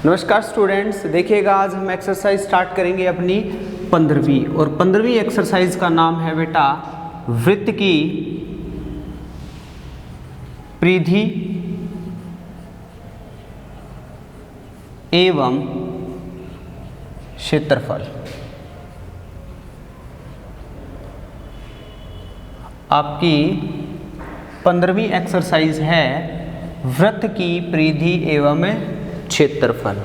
नमस्कार स्टूडेंट्स, देखिएगा आज हम एक्सरसाइज स्टार्ट करेंगे अपनी 15वीं और 15वीं एक्सरसाइज का नाम है बेटा वृत्त की परिधि एवं क्षेत्रफल। आपकी 15वीं एक्सरसाइज है वृत्त की परिधि एवं क्षेत्रफल,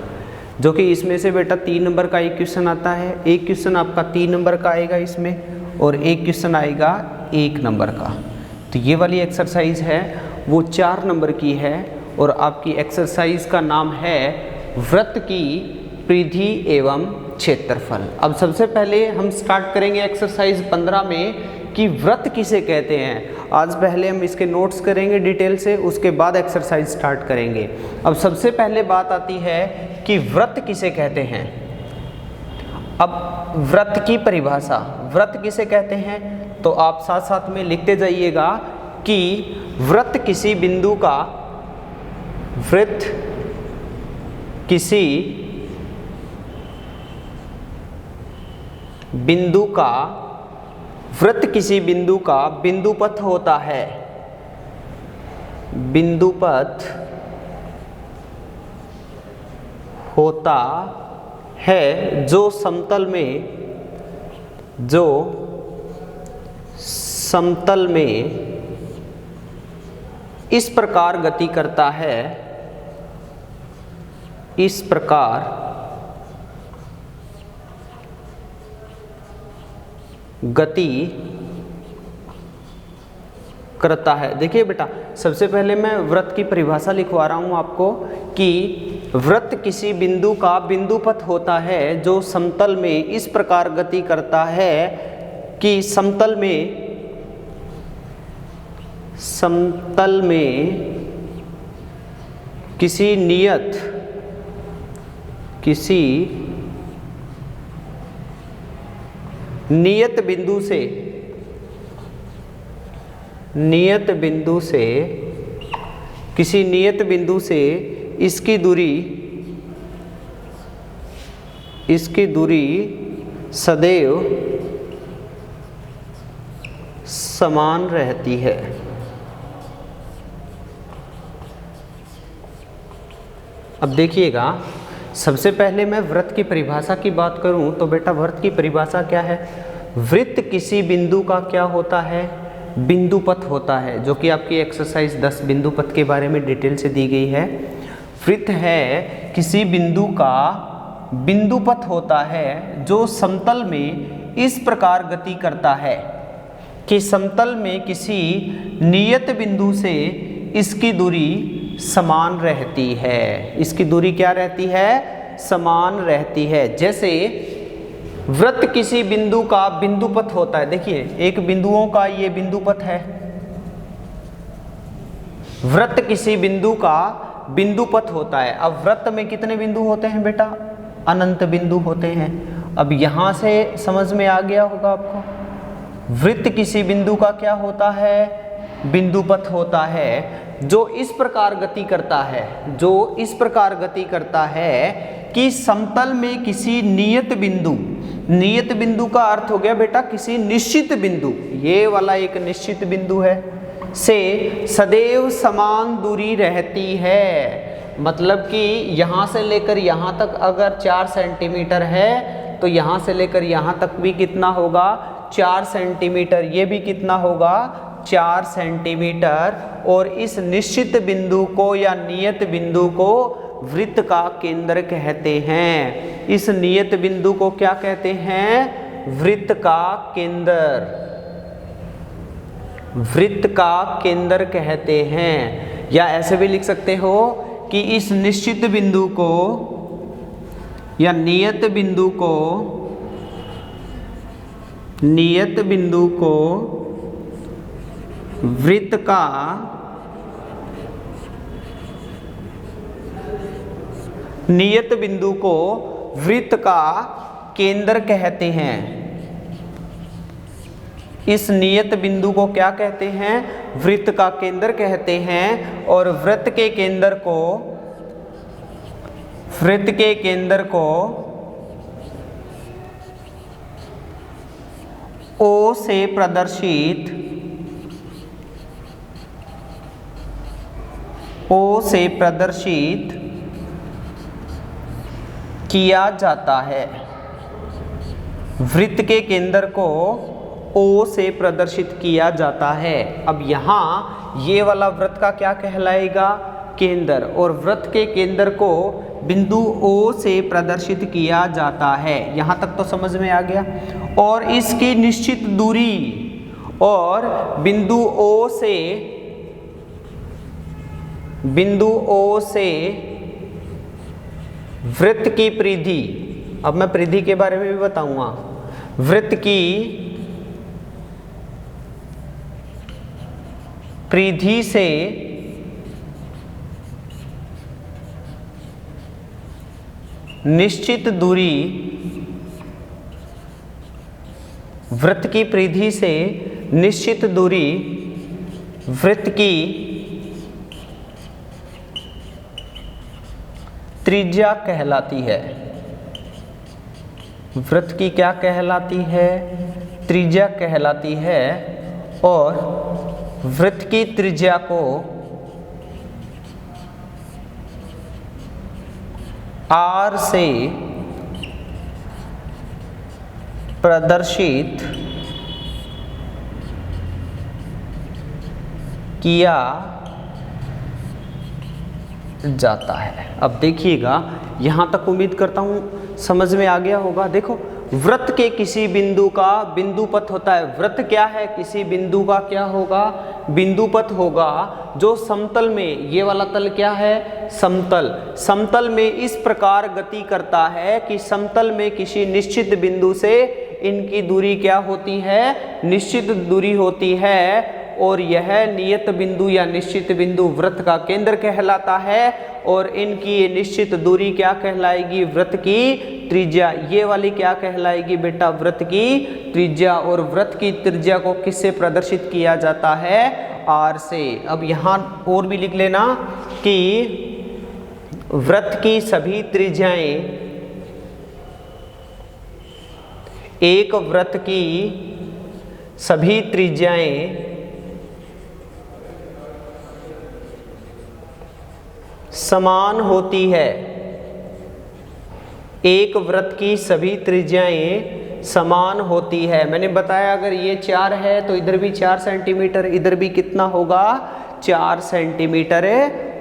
जो कि इसमें से बेटा 3 नंबर का एक क्वेश्चन आता है। एक क्वेश्चन आपका 3 नंबर का आएगा इसमें और एक क्वेश्चन आएगा 1 नंबर का। तो ये वाली एक्सरसाइज है वो 4 नंबर की है और आपकी एक्सरसाइज का नाम है वृत्त की परिधि एवं क्षेत्रफल। अब सबसे पहले हम स्टार्ट करेंगे एक्सरसाइज 15 में कि वृत्त किसे कहते हैं। आज पहले हम इसके नोट्स करेंगे डिटेल से, उसके बाद एक्सरसाइज स्टार्ट करेंगे। अब सबसे पहले बात आती है कि वृत्त किसे कहते हैं। अब वृत्त की परिभाषा, वृत्त किसे कहते हैं, तो आप साथ साथ में लिखते जाइएगा कि वृत्त किसी बिंदु का, वृत्त किसी बिंदु का, वृत्त किसी बिंदु का बिंदुपथ होता है। बिंदुपथ होता है जो समतल में इस प्रकार गति करता है, इस प्रकार गति करता है। देखिए बेटा, सबसे पहले मैं वृत्त की परिभाषा लिखवा रहा हूं आपको कि वृत्त किसी बिंदु का बिंदुपथ होता है जो समतल में इस प्रकार गति करता है कि समतल में किसी नियत बिंदु से इसकी दूरी सदैव समान रहती है। अब देखिएगा, सबसे पहले मैं वृत्त की परिभाषा की बात करूं तो बेटा वृत्त की परिभाषा क्या है। वृत्त किसी बिंदु का क्या होता है, बिंदुपथ होता है, जो कि आपकी एक्सरसाइज 10 बिंदुपथ के बारे में डिटेल से दी गई है। वृत्त है किसी बिंदु का बिंदुपथ होता है जो समतल में इस प्रकार गति करता है कि समतल में किसी नियत बिंदु से इसकी दूरी समान रहती है। इसकी दूरी क्या रहती है, समान रहती है। जैसे वृत्त किसी बिंदु का बिंदुपथ होता है। देखिए, एक बिंदुओं का ये बिंदुपथ है। वृत्त किसी बिंदु का बिंदुपथ होता है। अब वृत्त में कितने बिंदु होते हैं बेटा, अनंत बिंदु होते हैं। अब यहां से समझ में आ गया होगा आपको, वृत्त किसी बिंदु का क्या होता है, बिंदुपथ होता है जो इस प्रकार गति करता है, जो इस प्रकार गति करता है कि समतल में किसी नियत बिंदु का अर्थ हो गया बेटा किसी निश्चित बिंदु, ये वाला एक निश्चित बिंदु है, से सदैव समान दूरी रहती है। मतलब कि यहाँ से लेकर यहाँ तक अगर 4 सेंटीमीटर है तो यहाँ से लेकर यहाँ तक भी कितना होगा, 4 सेंटीमीटर। ये भी कितना होगा, 4 सेंटीमीटर। और इस निश्चित बिंदु को या नियत बिंदु को वृत्त का केंद्र कहते हैं। इस नियत बिंदु को क्या कहते हैं, वृत्त का केंद्र, वृत्त का केंद्र कहते हैं। या ऐसे भी लिख सकते हो कि इस निश्चित बिंदु को या नियत बिंदु को वृत्त का नियत बिंदु को वृत्त का केंद्र कहते हैं। इस नियत बिंदु को क्या कहते हैं, वृत्त का केंद्र कहते हैं। और वृत्त के केंद्र को वृत्त के केंद्र को O से प्रदर्शित किया जाता है। वृत्त के केंद्र को O से प्रदर्शित किया जाता है। अब यहाँ ये वाला वृत्त का क्या कहलाएगा? केंद्र। और वृत्त के केंद्र को बिंदु O से प्रदर्शित किया जाता है। यहाँ तक तो समझ में आ गया। और इसकी निश्चित दूरी और बिंदु O से वृत्त की परिधि, अब मैं परिधि के बारे में भी बताऊंगा। वृत्त की परिधि से निश्चित दूरी, वृत्त की परिधि से निश्चित दूरी वृत्त की त्रिज्या कहलाती है। वृत्त की क्या कहलाती है? त्रिज्या कहलाती है। और वृत्त की त्रिज्या को R से प्रदर्शित किया जाता है। अब देखिएगा, यहाँ तक उम्मीद करता हूँ समझ में आ गया होगा। देखो, वृत्त के किसी बिंदु का बिंदु पथ होता है। वृत्त क्या है? किसी बिंदु का क्या होगा? बिंदु पथ होगा, जो समतल में, ये वाला तल क्या है? समतल। समतल में इस प्रकार गति करता है कि समतल में किसी निश्चित बिंदु से इनकी दूरी क्या होती है? निश्चित दूरी होती है। और यह नियत बिंदु या निश्चित बिंदु वृत्त का केंद्र कहलाता है। और इनकी निश्चित दूरी क्या कहलाएगी? वृत्त की त्रिज्या। ये वाली क्या कहलाएगी बेटा? वृत्त की त्रिज्या। और वृत्त की त्रिज्या को किससे प्रदर्शित किया जाता है? R से। अब यहाँ और भी लिख लेना कि वृत्त की सभी त्रिज्याएं, एक वृत्त की सभी त्रिज्याएं समान होती है। एक वृत्त की सभी त्रिज्याएं समान होती है। मैंने बताया अगर ये 4 है तो इधर भी 4 सेंटीमीटर, इधर भी कितना होगा? 4 सेंटीमीटर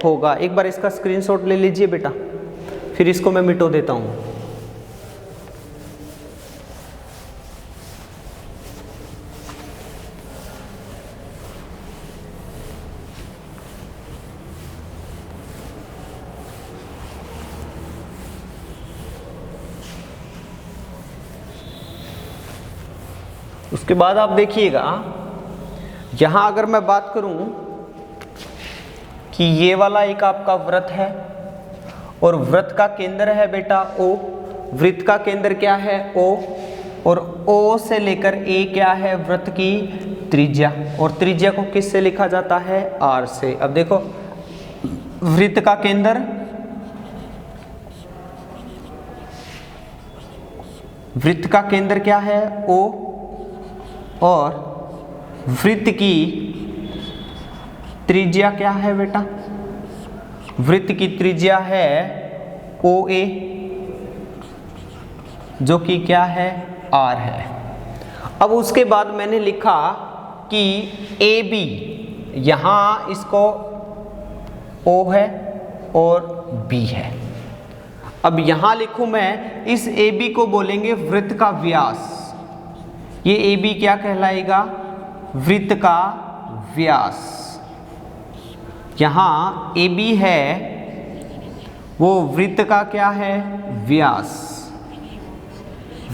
होगा। एक बार इसका स्क्रीनशॉट ले लीजिए बेटा, फिर इसको मैं मिटो देता हूं। उसके बाद आप देखिएगा, यहां अगर मैं बात करूं कि ये वाला एक आपका वृत्त है और वृत्त का केंद्र है बेटा O। वृत्त का केंद्र क्या है? O। और O से लेकर A क्या है? वृत्त की त्रिज्या। और त्रिज्या को किस से लिखा जाता है? R से। अब देखो, वृत्त का केंद्र, वृत्त का केंद्र क्या है? O। और वृत्त की त्रिज्या क्या है बेटा? वृत्त की त्रिज्या है OA, जो कि क्या है? R है। अब उसके बाद मैंने लिखा कि AB, यहां इसको O है और B है। अब यहां लिखूं मैं, इस AB को बोलेंगे वृत्त का व्यास। ये AB क्या कहलाएगा? वृत्त का व्यास। यहाँ AB है, वो वृत्त का क्या है? व्यास।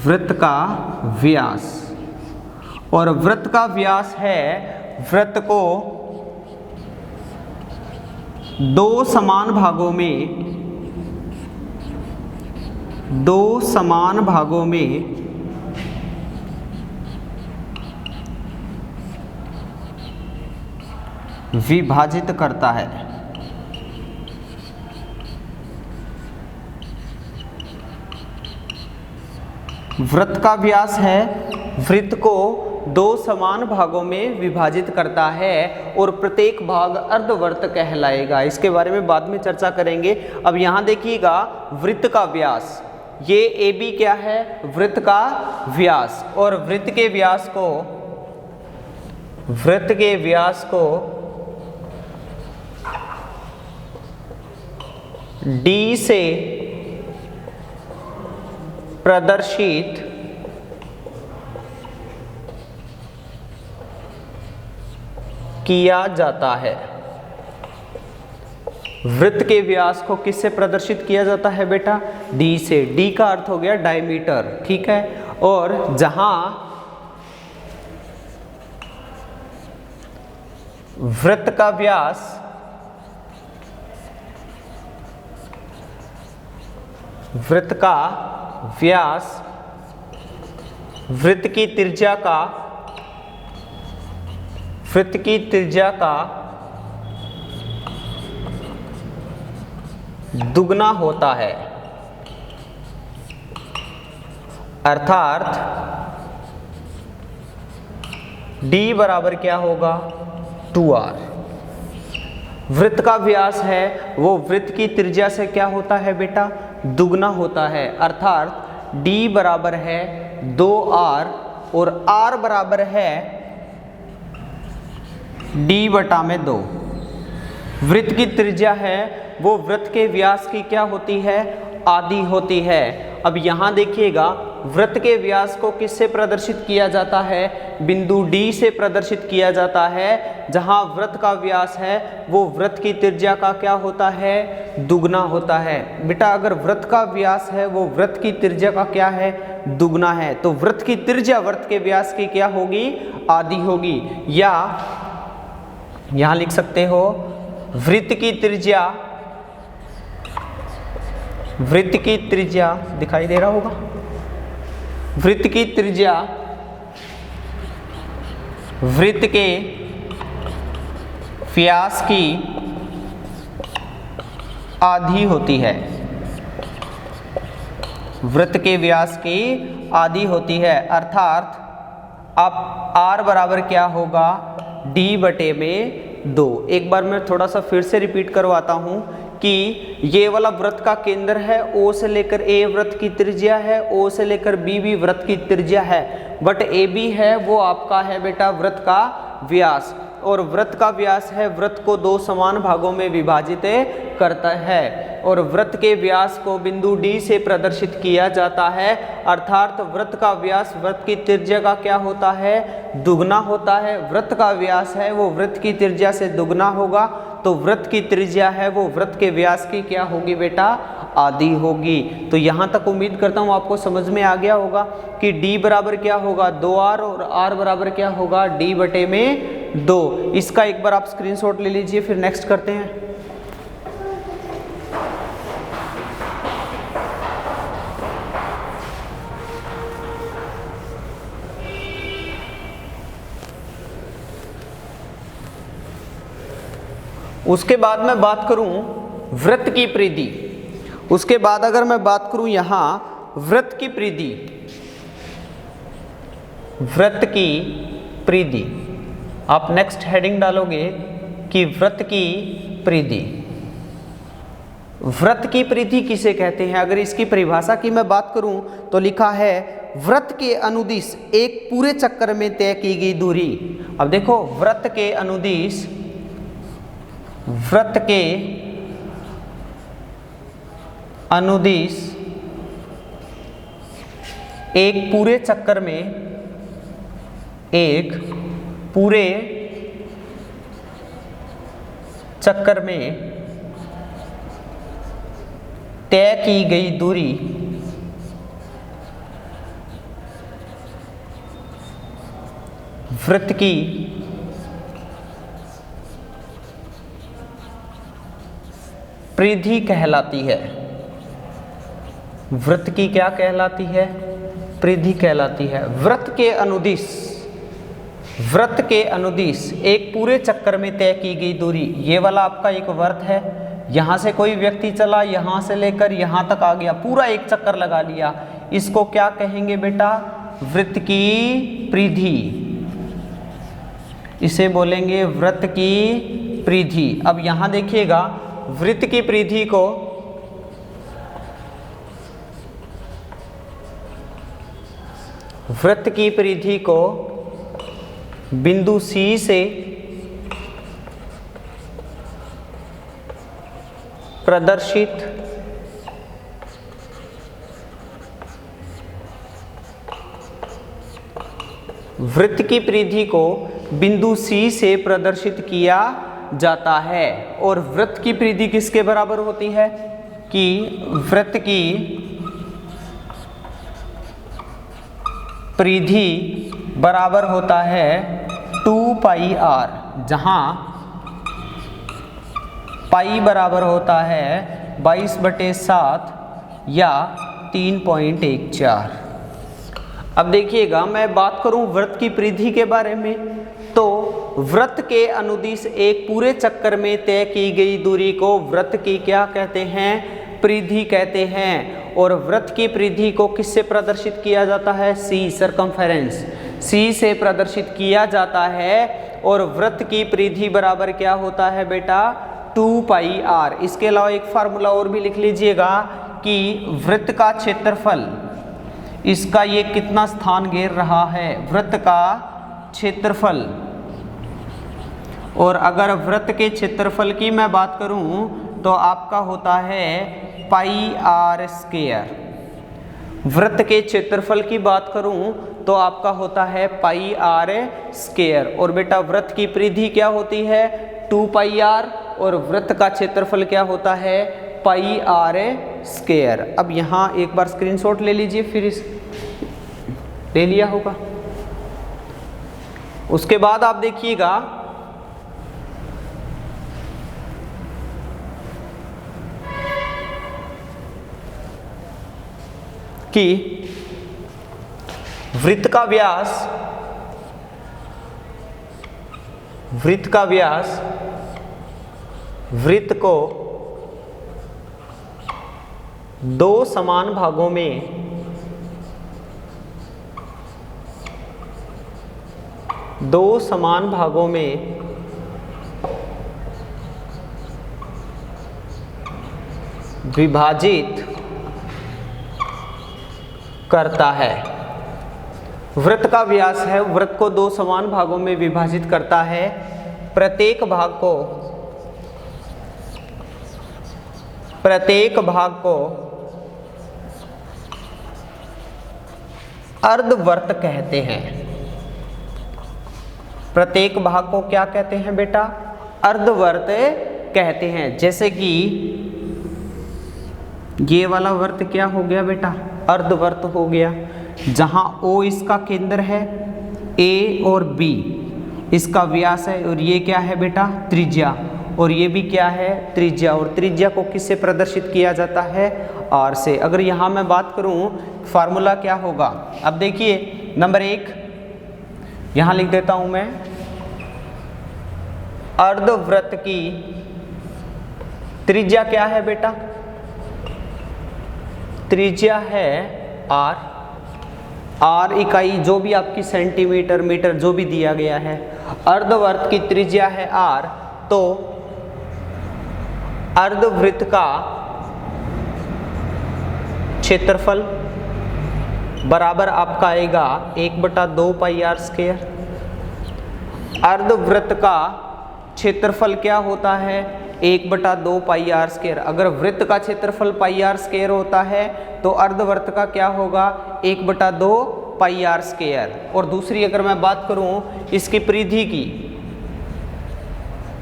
वृत्त का व्यास। और वृत्त का व्यास है, वृत्त को दो समान भागों में विभाजित करता है। वृत्त का व्यास है, वृत्त को दो समान भागों में विभाजित करता है और प्रत्येक भाग अर्धवृत्त कहलाएगा। इसके बारे में बाद में चर्चा करेंगे। अब यहाँ देखिएगा वृत्त का व्यास, ये AB क्या है, वृत्त का व्यास, और वृत्त के व्यास को D से प्रदर्शित किया जाता है। वृत्त के व्यास को किससे प्रदर्शित किया जाता है बेटा, D से। D का अर्थ हो गया डायमीटर, ठीक है। और जहां वृत्त का व्यास वृत्त की त्रिज्या का दुगना होता है, अर्थात D बराबर क्या होगा, 2r। वृत्त का व्यास है वो वृत्त की त्रिज्या से क्या होता है बेटा, दुगना होता है, अर्थात D बराबर है 2r और r बराबर है D बटा में 2। वृत्त की त्रिज्या है वो वृत्त के व्यास की क्या होती है, आधी होती है। अब यहाँ देखिएगा वृत्त के व्यास को किससे प्रदर्शित किया जाता है, बिंदु D से प्रदर्शित किया जाता है। जहाँ वृत्त का व्यास है वो वृत्त की त्रिज्या का क्या होता है, दुगना होता है। बेटा अगर वृत्त का व्यास है वो वृत्त की त्रिज्या का क्या है, दुगना है, तो वृत्त की त्रिज्या वृत्त के व्यास की क्या होगी, आधी होगी। या यहाँ लिख सकते हो वृत्त की त्रिज्या दिखाई दे रहा होगा, वृत्त की त्रिज्या वृत्त के व्यास की आधी होती है, वृत्त के व्यास की आधी होती है, अर्थात अब r बराबर क्या होगा, D बटे में 2। एक बार मैं थोड़ा सा फिर से रिपीट करवाता हूं कि ये वाला वृत्त का केंद्र है, O से लेकर A वृत्त की त्रिज्या है, O से लेकर B भी वृत्त की त्रिज्या है, बट AB है वो आपका है बेटा वृत्त का व्यास, और वृत्त का व्यास है वृत्त को दो समान भागों में विभाजित करता है, और वृत्त के व्यास को बिंदु D से प्रदर्शित किया जाता है, अर्थात वृत्त का व्यास वृत्त की त्रिज्या का क्या होता है, दुगना होता है। वृत्त का व्यास है वो वृत्त की त्रिज्या से दुगना होगा, तो वृत्त की त्रिज्या है वो वृत्त के व्यास की क्या होगी बेटा, आधी होगी। तो यहाँ तक उम्मीद करता हूँ आपको समझ में आ गया होगा कि D बराबर क्या होगा, 2r, और r बराबर क्या होगा, D बटे में 2। इसका एक बार आप स्क्रीनशॉट ले लीजिए, फिर नेक्स्ट करते हैं। उसके बाद मैं बात करूं वृत्त की परिधि, उसके बाद अगर मैं बात करूं यहाँ वृत्त की परिधि, वृत्त की परिधि, आप नेक्स्ट हेडिंग डालोगे कि वृत्त की परिधि। वृत्त की परिधि किसे कहते हैं, अगर इसकी परिभाषा की मैं बात करूं तो लिखा है वृत्त के अनुदिश एक पूरे चक्कर में तय की गई दूरी। अब देखो वृत्त के अनुदिश, वृत्त के अनुदिश एक पूरे चक्कर में, एक पूरे चक्कर में तय की गई दूरी वृत्त की परिधि कहलाती है। वृत्त की क्या कहलाती है, परिधि कहलाती है। वृत्त के अनुदिश, वृत्त के अनुदिश एक पूरे चक्कर में तय की गई दूरी, ये वाला आपका एक वृत्त है। यहाँ से कोई व्यक्ति चला, यहाँ से लेकर यहाँ तक आ गया, पूरा एक चक्कर लगा लिया। इसको क्या कहेंगे बेटा? वृत्त की परिधि, इसे बोलेंगे वृत्त की परिधि। अब यहां देखिएगा, वृत्त की परिधि को बिंदु C से प्रदर्शित वृत्त की परिधि को बिंदु C से प्रदर्शित किया जाता है। और वृत्त की परिधि किसके बराबर होती है? कि वृत्त की परिधि बराबर होता है 2πr, जहां पाई बराबर होता है 22/7 या 3.14। अब देखिएगा, मैं बात करूं वृत्त की परिधि के बारे में, तो वृत्त के अनुदिश एक पूरे चक्कर में तय की गई दूरी को वृत्त की क्या कहते हैं? परिधि कहते हैं। और वृत्त की परिधि को किससे प्रदर्शित किया जाता है? C, सरकमफेरेंस, C से प्रदर्शित किया जाता है। और वृत्त की परिधि बराबर क्या होता है बेटा? 2πr। इसके अलावा एक फार्मूला और भी लिख लीजिएगा कि वृत्त का क्षेत्रफल, इसका ये कितना स्थान घेर रहा है? वृत्त का क्षेत्रफल। और अगर वृत्त के क्षेत्रफल की मैं बात करूं तो आपका होता है πr²। वृत्त के क्षेत्रफल की बात करूं तो आपका होता है πr²। और बेटा वृत्त की परिधि क्या होती है? 2πr। और वृत्त का क्षेत्रफल क्या होता है? πr²। अब यहाँ एक बार स्क्रीनशॉट ले लीजिए, फिर इस ले लिया होगा। उसके बाद आप देखिएगा कि वृत्त का व्यास वृत्त को दो समान भागों में विभाजित करता है। वृत्त का व्यास है, वृत्त को दो समान भागों में विभाजित करता है। प्रत्येक भाग को अर्धवृत्त कहते हैं। प्रत्येक भाग को क्या कहते हैं बेटा? अर्धवृत्त कहते हैं। जैसे कि ये वाला वृत्त क्या हो गया बेटा? अर्धवृत्त हो गया, जहां O इसका केंद्र है, A और B इसका व्यास है, और ये क्या है बेटा? त्रिज्या। और ये भी क्या है? त्रिज्या। और त्रिज्या को किससे प्रदर्शित किया जाता है? R से। अगर यहाँ मैं बात करूँ, फार्मूला क्या होगा? अब देखिए, नंबर 1 यहाँ लिख देता हूँ मैं। अर्धवृत्त की त्रिज्या क्या है बेटा? त्रिज्या है R। R इकाई जो भी आपकी सेंटीमीटर, मीटर जो भी दिया गया है। अर्धवृत्त की त्रिज्या है R। तो अर्धवृत्त का क्षेत्रफल बराबर आपका आएगा 1/2πr²। अर्धवृत्त का क्षेत्रफल क्या होता है? 1/2πr²। अगर वृत्त का क्षेत्रफल πr² होता है तो अर्धवृत्त का क्या होगा? 1/2πr²। और दूसरी अगर मैं बात करूं इसकी परिधि की,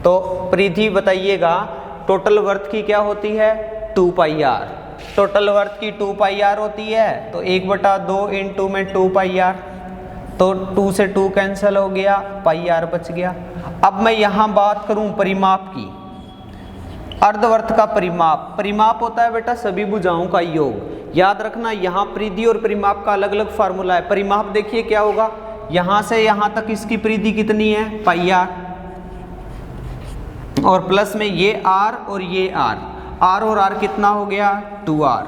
तो परिधि बताइएगा। टोटल वृत्त की क्या होती है? 2πr। टोटल वृत्त की 2πr होती है, तो 1/2 × में 2πr, तो 2 से 2 कैंसिल हो गया, πr बच गया। अब मैं यहाँ बात करूँ परिमाप की। अर्धवृत्त का परिमाप होता है बेटा सभी भुजाओं का योग। याद रखना, यहाँ परिधि और परिमाप का अलग अलग फार्मूला है। परिमाप देखिए क्या होगा, यहाँ से यहाँ तक इसकी परिधि कितनी है? πr, और प्लस में ये r और ये r और r कितना हो गया? 2r।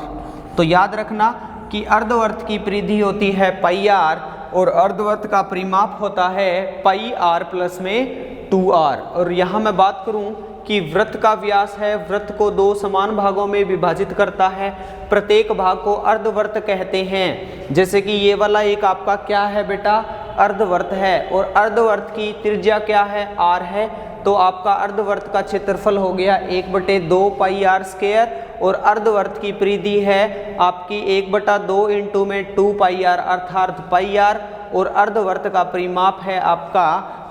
तो याद रखना कि अर्धवर्त की परिधि होती है पाई आर और अर्धवर्त का परिमाप होता है पाई आर प्लस में 2r। और यहाँ मैं बात करूँ कि वृत्त का व्यास है, वृत्त को 2 समान भागों में विभाजित करता है, प्रत्येक भाग को अर्धवर्त कहते हैं। जैसे कि ये वाला एक आपका क्या है बेटा, अर्धवर्त है, और अर्धवर्त की त्रिज्या क्या है, r है, तो आपका अर्धवर्त का क्षेत्रफल हो गया 1/2 पाई आर स्क्वायर, और अर्धवर्त की परिधि है आपकी 1/2 इंटू में 2 पाई आर अर्थात पाई आर, और अर्धवर्त का परिमाप है आपका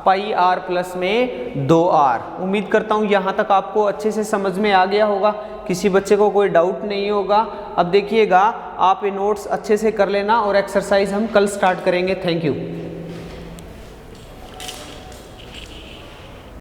पाई आर प्लस में 2r। उम्मीद करता हूँ यहाँ तक आपको अच्छे से समझ में आ गया होगा, किसी बच्चे को कोई डाउट नहीं होगा। अब देखिएगा आप ये नोट्स अच्छे से कर लेना और एक्सरसाइज हम कल स्टार्ट करेंगे। Thank you.